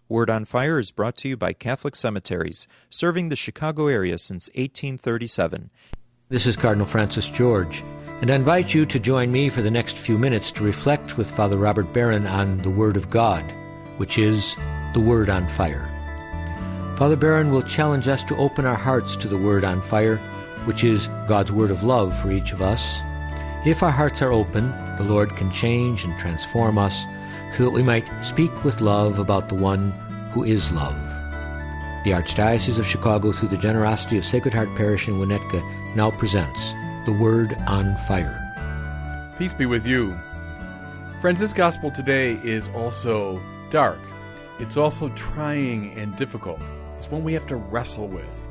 Word on Fire is brought to you by Catholic Cemeteries, serving the Chicago area since 1837. This is Cardinal Francis George, and I invite you to join me for the next few minutes to reflect with Father Robert Barron on the Word of God, which is the Word on Fire. Father Barron will challenge us to open our hearts to the Word on Fire, which is God's word of love for each of us. If our hearts are open, the Lord can change and transform us so that we might speak with love about the one who is love. The Archdiocese of Chicago, through the generosity of Sacred Heart Parish in Winnetka, now presents the Word on Fire. Peace be with you. Friends, this gospel today is also dark. It's also trying and difficult. It's one we have to wrestle with.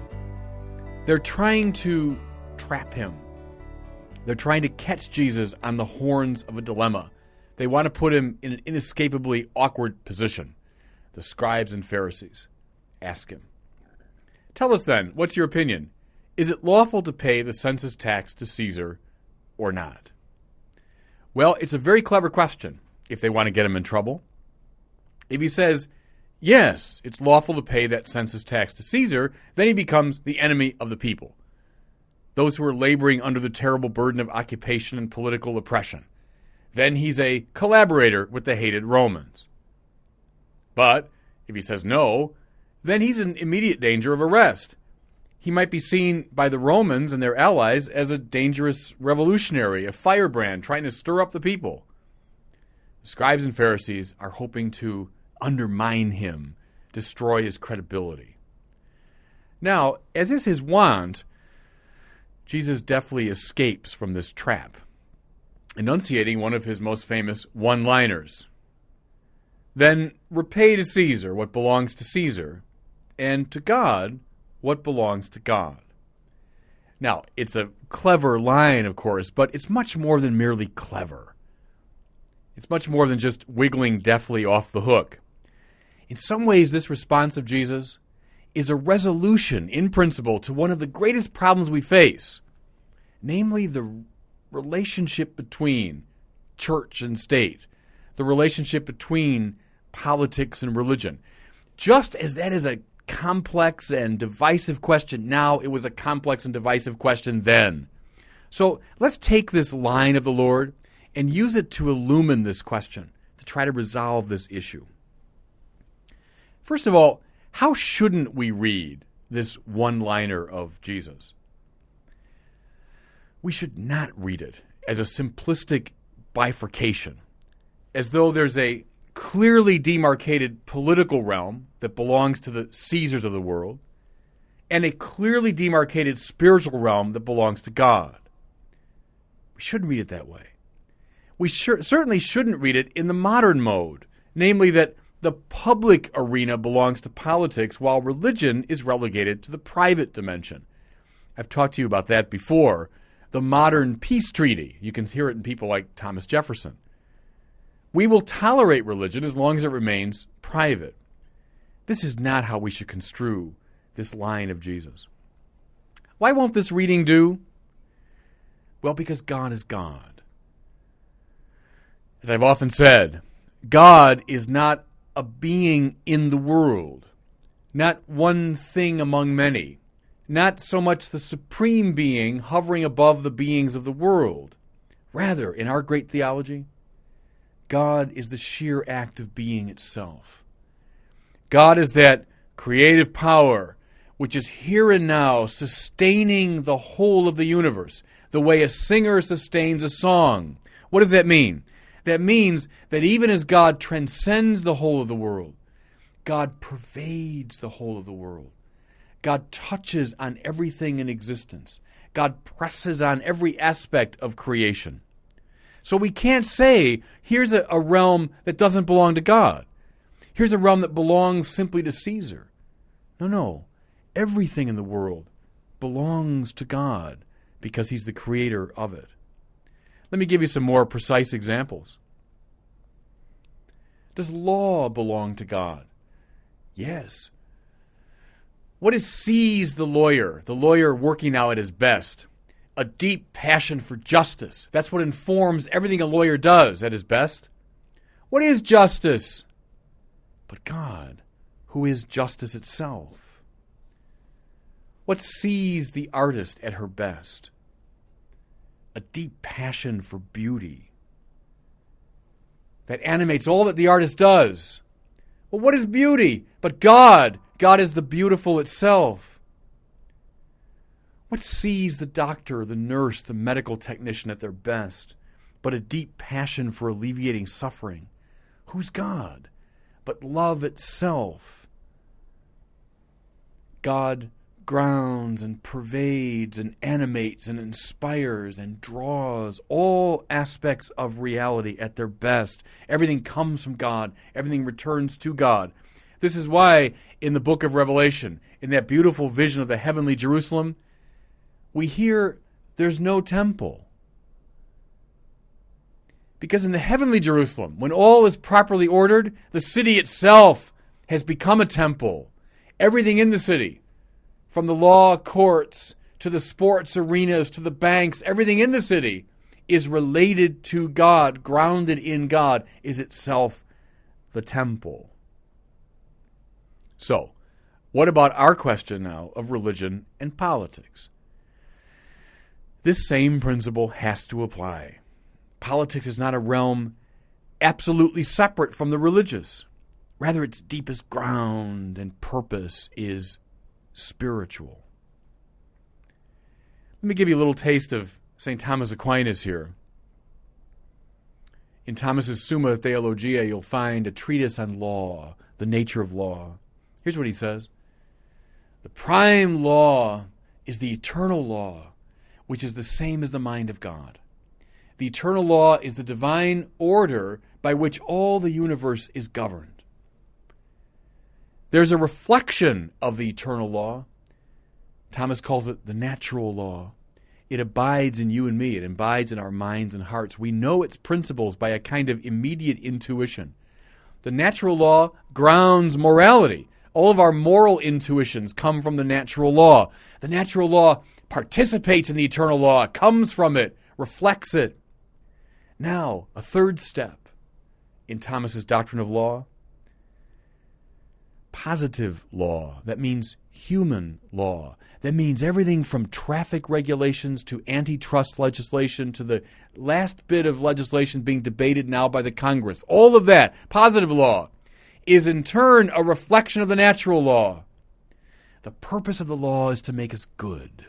They're trying to trap him. They're trying to catch Jesus on the horns of a dilemma. They want to put him in an inescapably awkward position. The scribes and Pharisees ask him, "Tell us then, what's your opinion? Is it lawful to pay the census tax to Caesar or not?" Well, it's a very clever question if they want to get him in trouble. If he says, yes, it's lawful to pay that census tax to Caesar, then he becomes the enemy of the people, those who are laboring under the terrible burden of occupation and political oppression. Then he's a collaborator with the hated Romans. But if he says no, then he's in immediate danger of arrest. He might be seen by the Romans and their allies as a dangerous revolutionary, a firebrand trying to stir up the people. The scribes and Pharisees are hoping to undermine him, destroy his credibility. Now, as is his wont, Jesus deftly escapes from this trap, enunciating one of his most famous one-liners. Then repay to Caesar what belongs to Caesar, and to God what belongs to God. Now, it's a clever line, of course, but it's much more than merely clever. It's much more than just wiggling deftly off the hook. In some ways, this response of Jesus is a resolution in principle to one of the greatest problems we face, namely the relationship between church and state, the relationship between politics and religion. Just as that is a complex and divisive question now, it was a complex and divisive question then. So let's take this line of the Lord and use it to illumine this question, to try to resolve this issue. First of all, how shouldn't we read this one-liner of Jesus? We should not read it as a simplistic bifurcation, as though there's a clearly demarcated political realm that belongs to the Caesars of the world, and a clearly demarcated spiritual realm that belongs to God. We shouldn't read it that way. We certainly shouldn't read it in the modern mode, namely that the public arena belongs to politics while religion is relegated to the private dimension. I've talked to you about that before. The modern peace treaty, you can hear it in people like Thomas Jefferson. We will tolerate religion as long as it remains private. This is not how we should construe this line of Jesus. Why won't this reading do? Well, because God is God. As I've often said, God is not a being in the world, not one thing among many, not so much the supreme being hovering above the beings of the world. Rather, in our great theology, God is the sheer act of being itself. God is that creative power which is here and now sustaining the whole of the universe, the way a singer sustains a song. What does that mean? That means that even as God transcends the whole of the world, God pervades the whole of the world. God touches on everything in existence. God presses on every aspect of creation. So we can't say, here's a realm that doesn't belong to God. Here's a realm that belongs simply to Caesar. No. Everything in the world belongs to God because he's the creator of it. Let me give you some more precise examples. Does law belong to God? Yes. What is seize the lawyer working out at his best? A deep passion for justice. That's what informs everything a lawyer does at his best. What is justice? But God. who is justice itself? What sees the artist at her best? A deep passion for beauty that animates all that the artist does. Well, what is beauty? But God. God is the beautiful itself. What sees the doctor, the nurse, the medical technician at their best? But a deep passion for alleviating suffering. Who's God? But love itself. God grounds and pervades and animates and inspires and draws all aspects of reality at their best. Everything comes from God. Everything returns to God. This is why in the book of Revelation, in that beautiful vision of the heavenly Jerusalem, we hear there's no temple. Because in the heavenly Jerusalem, when all is properly ordered, the city itself has become a temple. Everything in the city, from the law courts to the sports arenas to the banks, everything in the city is related to God, grounded in God, is itself the temple. So, what about our question now of religion and politics? This same principle has to apply. Politics is not a realm absolutely separate from the religious. Rather, its deepest ground and purpose is spiritual. Let me give you a little taste of St. Thomas Aquinas here. In Thomas's Summa Theologiae, you'll find a treatise on law, the nature of law. Here's what he says. The prime law is the eternal law, which is the same as the mind of God. The eternal law is the divine order by which all the universe is governed. There's a reflection of the eternal law. Thomas calls it the natural law. It abides in you and me. It abides in our minds and hearts. We know its principles by a kind of immediate intuition. The natural law grounds morality. All of our moral intuitions come from the natural law. The natural law participates in the eternal law, comes from it, reflects it. Now, a third step in Thomas's doctrine of law. Positive law. That means human law. That means everything from traffic regulations to antitrust legislation to the last bit of legislation being debated now by the Congress. All of that, positive law, is in turn a reflection of the natural law. The purpose of the law is to make us good.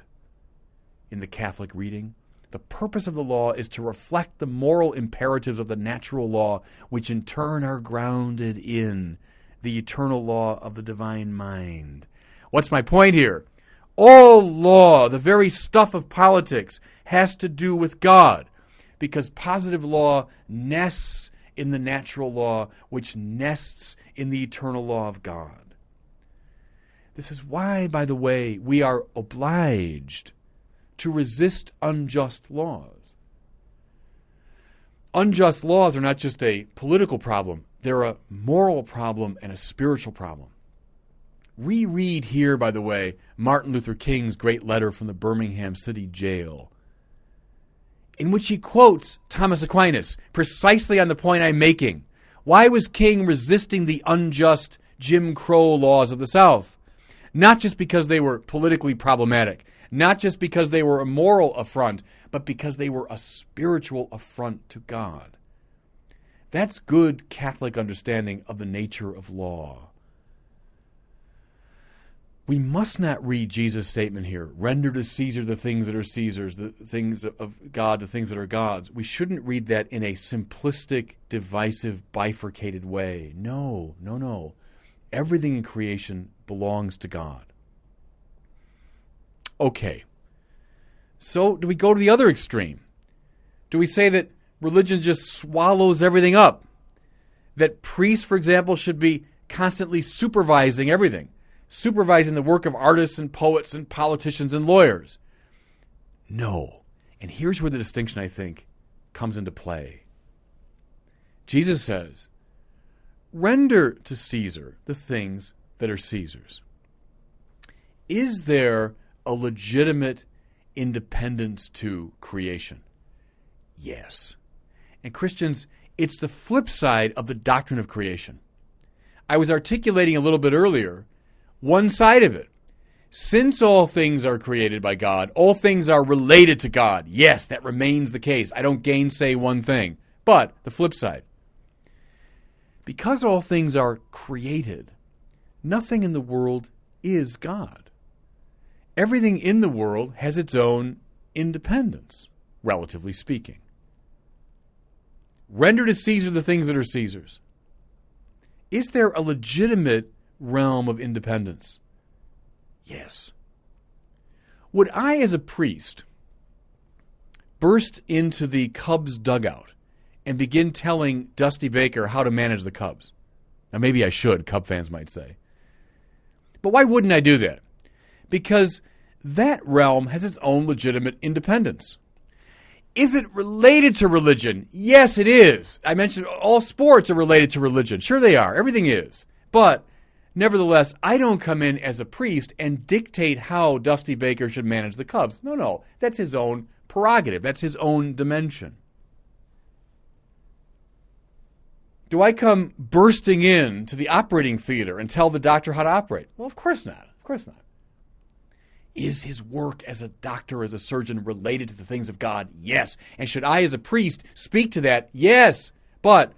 In the Catholic reading, the purpose of the law is to reflect the moral imperatives of the natural law, which in turn are grounded in the eternal law of the divine mind. What's my point here? All law, the very stuff of politics, has to do with God, because positive law nests in the natural law, which nests in the eternal law of God. This is why, by the way, we are obliged to resist unjust laws. Unjust laws are not just a political problem. They're a moral problem and a spiritual problem. Reread here, by the way, Martin Luther King's great letter from the Birmingham City Jail, in which he quotes Thomas Aquinas precisely on the point I'm making. Why was King resisting the unjust Jim Crow laws of the South? Not just because they were politically problematic, not just because they were a moral affront, but because they were a spiritual affront to God. That's good Catholic understanding of the nature of law. We must not read Jesus' statement here, render to Caesar the things that are Caesar's, the things of God, the things that are God's. We shouldn't read that in a simplistic, divisive, bifurcated way. No. Everything in creation belongs to God. Okay. So do we go to the other extreme? Do we say that religion just swallows everything up? That priests, for example, should be constantly supervising everything? Supervising the work of artists and poets and politicians and lawyers? No. And here's where the distinction, I think, comes into play. Jesus says, render to Caesar the things that are Caesar's. Is there a legitimate independence to creation? Yes. And Christians, it's the flip side of the doctrine of creation. I was articulating a little bit earlier one side of it. Since all things are created by God, all things are related to God. Yes, that remains the case. I don't gainsay one thing. But the flip side, because all things are created, nothing in the world is God. Everything in the world has its own independence, relatively speaking. Render to Caesar the things that are Caesar's. Is there a legitimate realm of independence? Yes. Would I, as a priest, burst into the Cubs dugout and begin telling Dusty Baker how to manage the Cubs? Now, maybe I should, Cub fans might say. But why wouldn't I do that? Because that realm has its own legitimate independence. Is it related to religion? Yes, it is. I mentioned all sports are related to religion. Sure they are. Everything is. But nevertheless, I don't come in as a priest and dictate how Dusty Baker should manage the Cubs. No. That's his own prerogative. That's his own dimension. Do I come bursting in to the operating theater and tell the doctor how to operate? Well, of course not. Of course not. Is his work as a doctor, as a surgeon, related to the things of God? Yes. And should I, as a priest, speak to that? Yes. But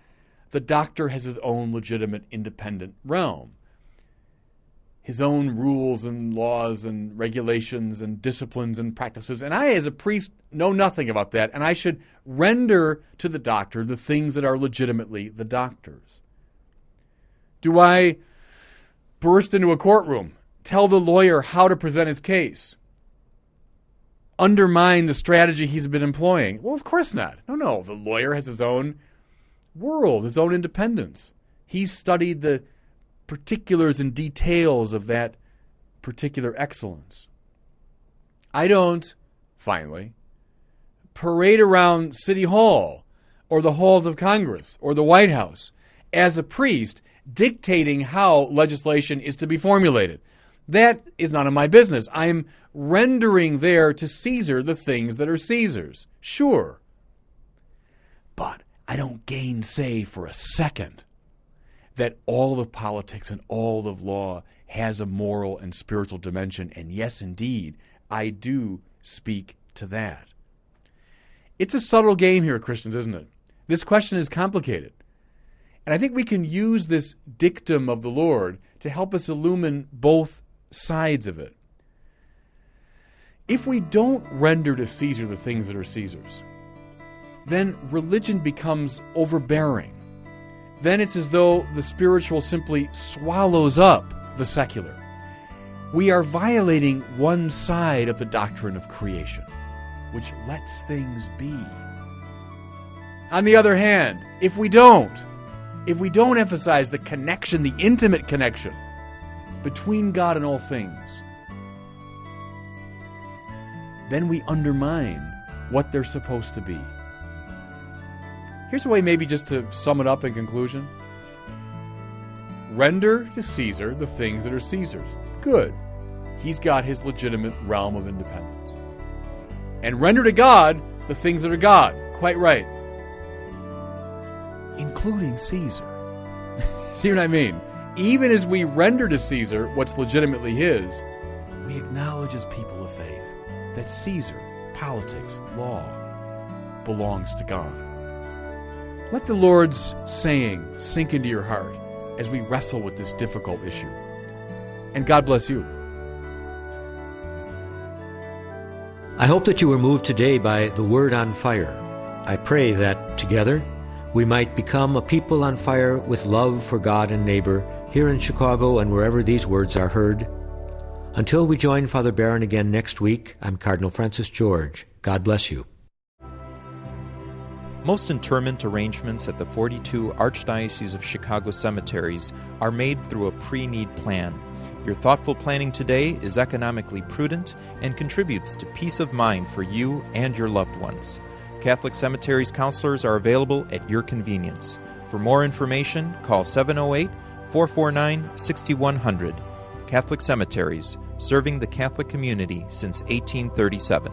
the doctor has his own legitimate independent realm. His own rules and laws and regulations and disciplines and practices. And I, as a priest, know nothing about that. And I should render to the doctor the things that are legitimately the doctor's. Do I burst into a courtroom, tell the lawyer how to present his case, undermine the strategy he's been employing? Well, of course not. No. The lawyer has his own world, his own independence. He's studied the particulars and details of that particular excellence. I don't, finally, parade around City Hall or the halls of Congress or the White House as a priest dictating how legislation is to be formulated. That is none of my business. I am rendering there to Caesar the things that are Caesar's. Sure. But I don't gainsay for a second that all of politics and all of law has a moral and spiritual dimension. And yes, indeed, I do speak to that. It's a subtle game here, Christians, isn't it? This question is complicated. And I think we can use this dictum of the Lord to help us illumine both sides of it. If we don't render to Caesar the things that are Caesar's, then religion becomes overbearing. Then it's as though the spiritual simply swallows up the secular. We are violating one side of the doctrine of creation, which lets things be. On the other hand, if we don't emphasize the connection, the intimate connection between God and all things, then we undermine what they're supposed to be. Here's a way maybe just to sum it up in conclusion. Render to Caesar the things that are Caesar's. Good. He's got his legitimate realm of independence. And render to God the things that are God. Quite right. Including Caesar. See what I mean? Even as we render to Caesar what's legitimately his, we acknowledge as people of faith that Caesar, politics, law, belongs to God. Let the Lord's saying sink into your heart as we wrestle with this difficult issue. And God bless you. I hope that you were moved today by the Word on Fire. I pray that together we might become a people on fire with love for God and neighbor here in Chicago and wherever these words are heard. Until we join Father Barron again next week, I'm Cardinal Francis George. God bless you. Most interment arrangements at the 42 Archdiocese of Chicago cemeteries are made through a pre-need plan. Your thoughtful planning today is economically prudent and contributes to peace of mind for you and your loved ones. Catholic Cemeteries counselors are available at your convenience. For more information, call 708-449-6100. Catholic Cemeteries, serving the Catholic community since 1837.